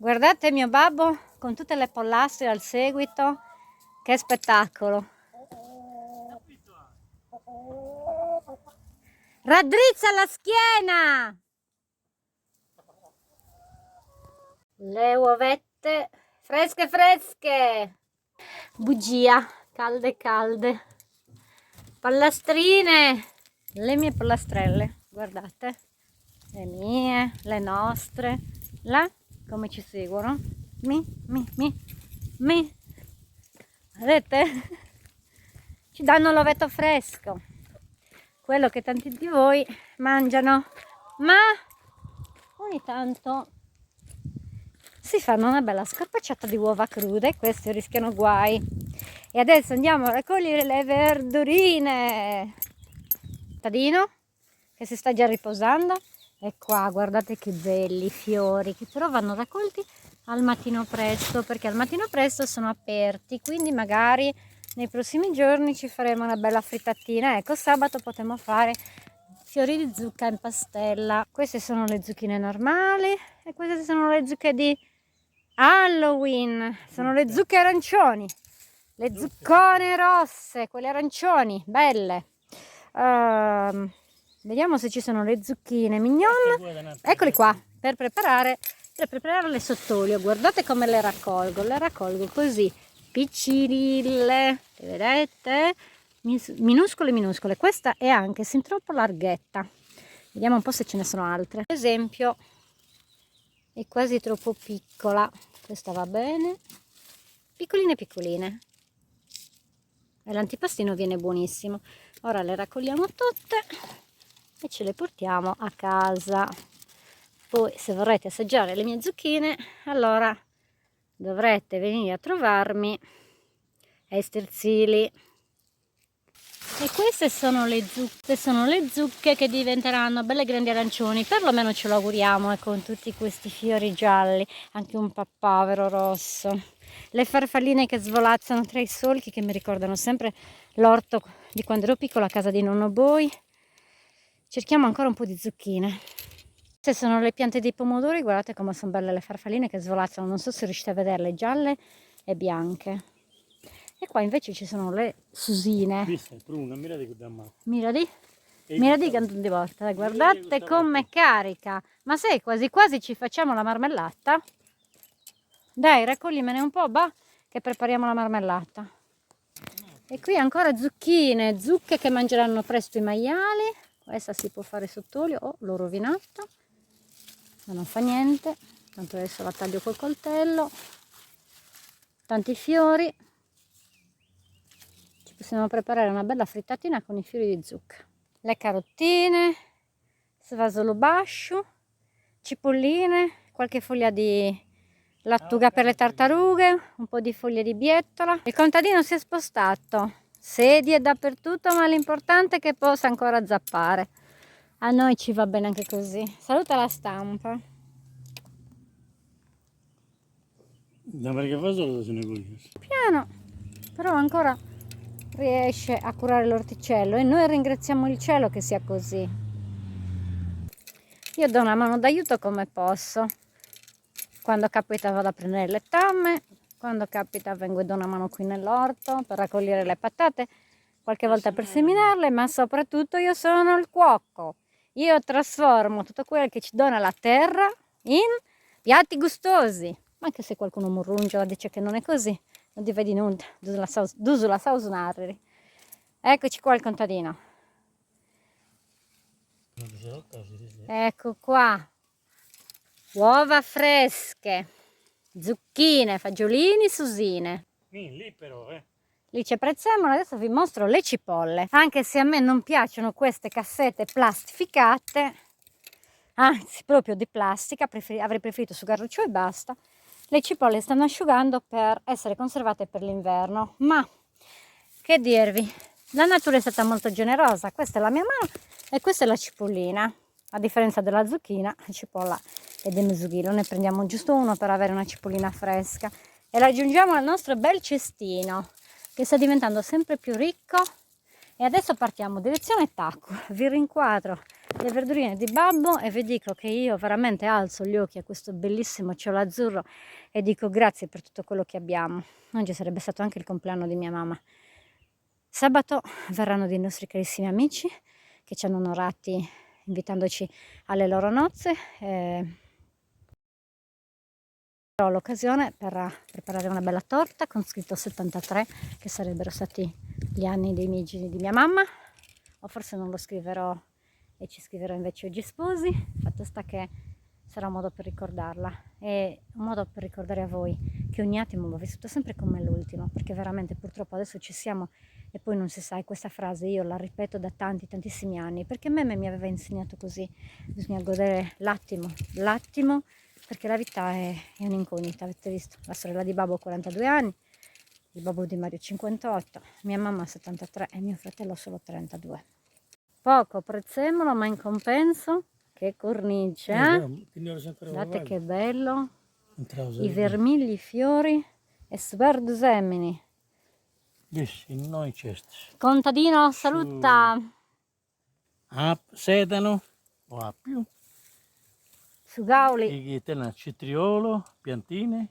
Guardate mio babbo con tutte le pollastre al seguito, che spettacolo. Raddrizza la schiena! Le uovette fresche fresche, bugia, calde calde, pallastrine, le mie pollastrelle, guardate, le mie, le nostre, là come ci seguono, vedete? Ci danno l'ovetto fresco, quello che tanti di voi mangiano, ma ogni tanto si fanno una bella scorpacciata di uova crude, queste rischiano guai. E adesso andiamo a raccogliere le verdurine. Tadino che si sta già riposando, e qua guardate che belli fiori, che però vanno raccolti al mattino presto, perché al mattino presto sono aperti, quindi magari nei prossimi giorni ci faremo una bella frittatina. Ecco, sabato potremo fare fiori di zucca in pastella. Queste sono le zucchine normali e queste sono le zucche di Halloween, sono le zucche arancioni, le zuccone rosse, quelle arancioni, belle. Vediamo se ci sono le zucchine mignon, eccoli qua, per preparare le sott'olio. Guardate come le raccolgo così, piccirille, le vedete? Minuscole. Questa è anche sin troppo larghetta, vediamo un po' se ce ne sono altre. Ad esempio è quasi troppo piccola, questa va bene, piccoline, e l'antipastino viene buonissimo. Ora le raccogliamo tutte e ce le portiamo a casa. Poi se vorrete assaggiare le mie zucchine, allora dovrete venire a trovarmi ai Sterzili. E queste sono le zucche che diventeranno belle grandi arancioni, perlomeno ce lo auguriamo, e con tutti questi fiori gialli, anche un papavero rosso, le farfalline che svolazzano tra i solchi, che mi ricordano sempre l'orto di quando ero piccola a casa di nonno Boi. Cerchiamo ancora un po' di zucchine. Queste sono le piante dei pomodori, guardate come sono belle le farfalline che svolazzano, non so se riuscite a vederle, gialle e bianche. E qua invece ci sono le susine. Miradi di volta, guardate com'è carica. Ma sai, quasi quasi ci facciamo la marmellata? Dai, raccoglimene un po', bah, che prepariamo la marmellata. E qui ancora zucchine, zucche che mangeranno presto i maiali. Questa si può fare sott'olio, oh, l'ho rovinata, ma non fa niente, tanto adesso la taglio col coltello. Tanti fiori. Possiamo preparare una bella frittatina con i fiori di zucca. Le carottine, svasolo bascio, cipolline, qualche foglia di lattuga per le tartarughe, un po' di foglie di biettola. Il contadino si è spostato, sedie dappertutto, ma l'importante è che possa ancora zappare. A noi ci va bene anche così. Saluta la stampa. Piano, però ancora riesce a curare l'orticello e noi ringraziamo il cielo che sia così. Io do una mano d'aiuto come posso, quando capita vado a prendere le tamme, quando capita vengo e do una mano qui nell'orto per raccogliere le patate, qualche volta per seminarle, ma soprattutto io sono il cuoco. Io trasformo tutto quello che ci dona la terra in piatti gustosi, anche se qualcuno murrungia dice che non è così. Non ti vedi nulla, duso la sausnarri. Eccoci qua il contadino. Ecco qua. Uova fresche, zucchine, fagiolini, susine. Lì però, Lì c'è prezzemolo, adesso vi mostro le cipolle. Anche se a me non piacciono queste cassette plastificate, anzi proprio di plastica, avrei preferito su Garruccio e basta. Le cipolle stanno asciugando per essere conservate per l'inverno, ma che dirvi, la natura è stata molto generosa. Questa è la mia mano e questa è la cipollina. A differenza della zucchina, la cipolla è del mesughilo, ne prendiamo giusto uno per avere una cipollina fresca e la aggiungiamo al nostro bel cestino che sta diventando sempre più ricco. E adesso partiamo direzione Tacco. Vi rinquadro le verdurine di babbo e vi dico che io veramente alzo gli occhi a questo bellissimo cielo azzurro e dico grazie per tutto quello che abbiamo. Oggi sarebbe stato anche il compleanno di mia mamma. Sabato verranno dei nostri carissimi amici che ci hanno onorati invitandoci alle loro nozze. Ho l'occasione per preparare una bella torta con scritto 73, che sarebbero stati gli anni di mia mamma, o forse non lo scriverò e ci scriverò invece oggi sposi. Fatto sta che sarà un modo per ricordarla e un modo per ricordare a voi che ogni attimo va vissuto sempre come l'ultimo, perché veramente purtroppo adesso ci siamo e poi non si sa. E questa frase io la ripeto da tantissimi anni, perché Meme mi aveva insegnato così: bisogna godere l'attimo, perché la vita è un'incognita. Avete visto la sorella di babbo 42 anni, il babbo di Mario 58, mia mamma 73 e mio fratello solo 32. Poco prezzemolo, ma in compenso che cornice, guardate che bello, i vermigli fiori e sverdi semini. Contadino, saluta. Sedano o a più. Su Gauli. Citriolo, piantine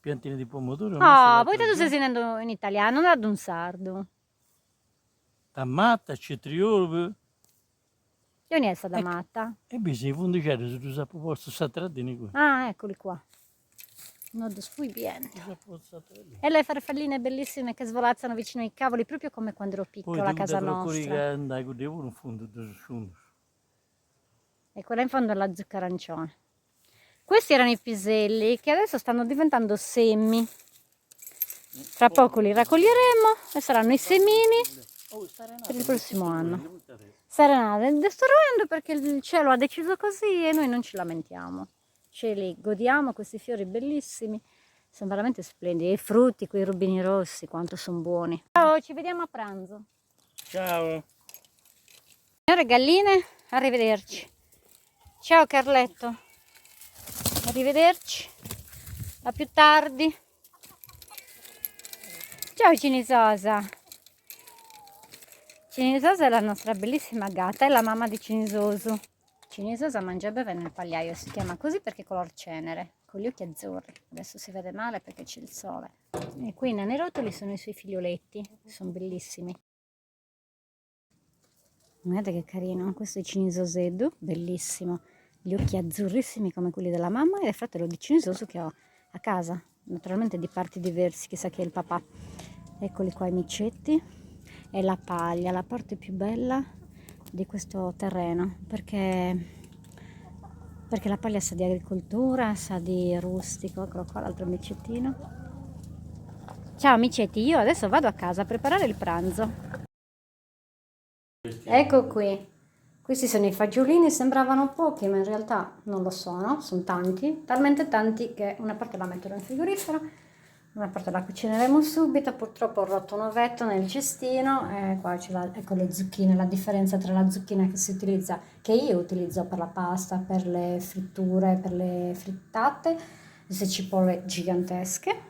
di pomodoro. Poi tu stai sentendo in italiano, non ad un sardo. Tamata, citriolo. Io ne so da matta. E bisogna fondicare se tu sai posto satradini qui. Ah, eccoli qua. Nodo sfuibiente. E le farfalline bellissime che svolazzano vicino ai cavoli, proprio come quando ero piccola a casa nostra. E quella in fondo è la zucca arancione. Questi erano i piselli che adesso stanno diventando semi. Tra poco li raccoglieremo e saranno i semini per il prossimo anno. Serenate, sto ridendo perché il cielo ha deciso così e noi non ci lamentiamo. Ce li godiamo, questi fiori bellissimi, sono veramente splendidi. E i frutti, quei rubini rossi, quanto sono buoni. Ciao, ci vediamo a pranzo. Ciao. Signore galline, arrivederci. Ciao Carletto, arrivederci, a più tardi. Ciao Cinisosa. Cinisosa è la nostra bellissima gatta, è la mamma di Cinisoso. Cinisosa mangia e beve nel pagliaio, si chiama così perché è color cenere, con gli occhi azzurri. Adesso si vede male perché c'è il sole. E qui nei rotoli sono i suoi figlioletti, sono bellissimi. Guardate che carino, questo è Cinisosedu, bellissimo. Gli occhi azzurrissimi come quelli della mamma e il fratello di Cinisoso che ho a casa, naturalmente di parti diversi, chissà chi è il papà. Eccoli qua i micetti e la paglia, la parte più bella di questo terreno, perché la paglia sa di agricoltura, sa di rustico. Eccolo qua l'altro micettino. Ciao micetti, io adesso vado a casa a preparare il pranzo. Ecco qui, questi sono i fagiolini, sembravano pochi ma in realtà non lo sono tanti, talmente tanti che una parte la metterò in frigorifero, una parte la cucineremo subito. Purtroppo ho rotto un ovetto nel cestino e qua c'è ecco le zucchine, la differenza tra la zucchina che si utilizza, che io utilizzo per la pasta, per le fritture, per le frittate, queste cipolle gigantesche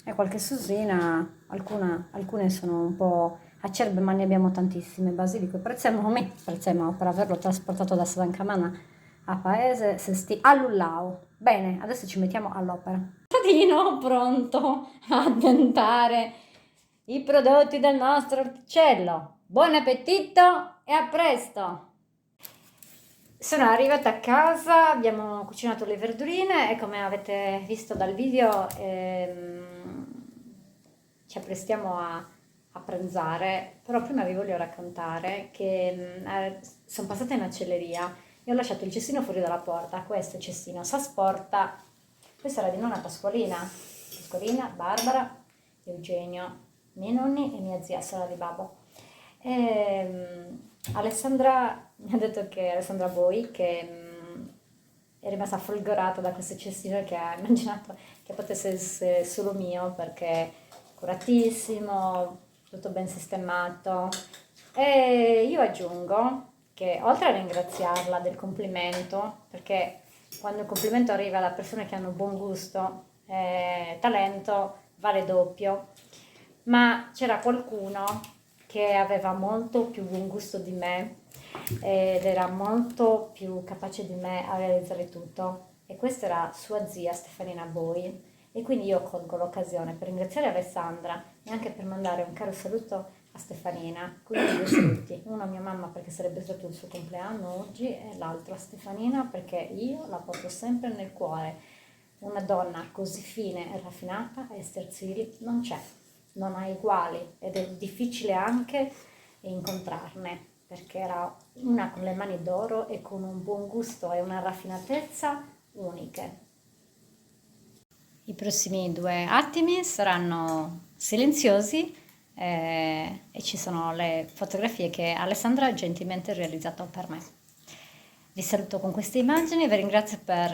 e qualche susina, alcune sono un po' acerbe ma ne abbiamo tantissime. Basilico e prezzemolo per averlo trasportato da San Camana a paese se sti all'Ullao. Bene, adesso ci mettiamo all'opera. Tadino pronto a addentare i prodotti del nostro orticello. Buon appetito e a presto! Sono arrivata a casa, abbiamo cucinato le verdurine e come avete visto dal video ci apprestiamo a pranzare, però prima vi voglio raccontare che sono passata in accelleria e ho lasciato il cestino fuori dalla porta. Questo cestino s'asporta, questa era di nonna Pasqualina, Barbara, Eugenio, miei nonni e mia zia, sorella di babbo. Alessandra mi ha detto che Alessandra Boi che è rimasta folgorata da questo cestino, che ha immaginato che potesse essere solo mio perché curatissimo, tutto ben sistemato. E io aggiungo che oltre a ringraziarla del complimento, perché quando il complimento arriva da persone che hanno buon gusto e talento vale doppio, ma c'era qualcuno che aveva molto più buon gusto di me ed era molto più capace di me a realizzare tutto. E questa era sua zia Stefanina Boi. E quindi io colgo l'occasione per ringraziare Alessandra e anche per mandare un caro saluto a Stefanina, quindi due saluti, uno a mia mamma perché sarebbe stato il suo compleanno oggi e l'altro a Stefanina perché io la porto sempre nel cuore. Una donna così fine e raffinata, Esther Zilli, non c'è, non ha uguali ed è difficile anche incontrarne perché era una con le mani d'oro e con un buon gusto e una raffinatezza uniche. I prossimi 2 attimi saranno silenziosi e ci sono le fotografie che Alessandra ha gentilmente realizzato per me. Vi saluto con queste immagini, vi ringrazio per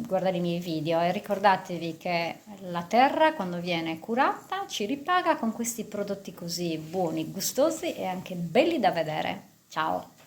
guardare i miei video e ricordatevi che la terra quando viene curata ci ripaga con questi prodotti così buoni, gustosi e anche belli da vedere. Ciao!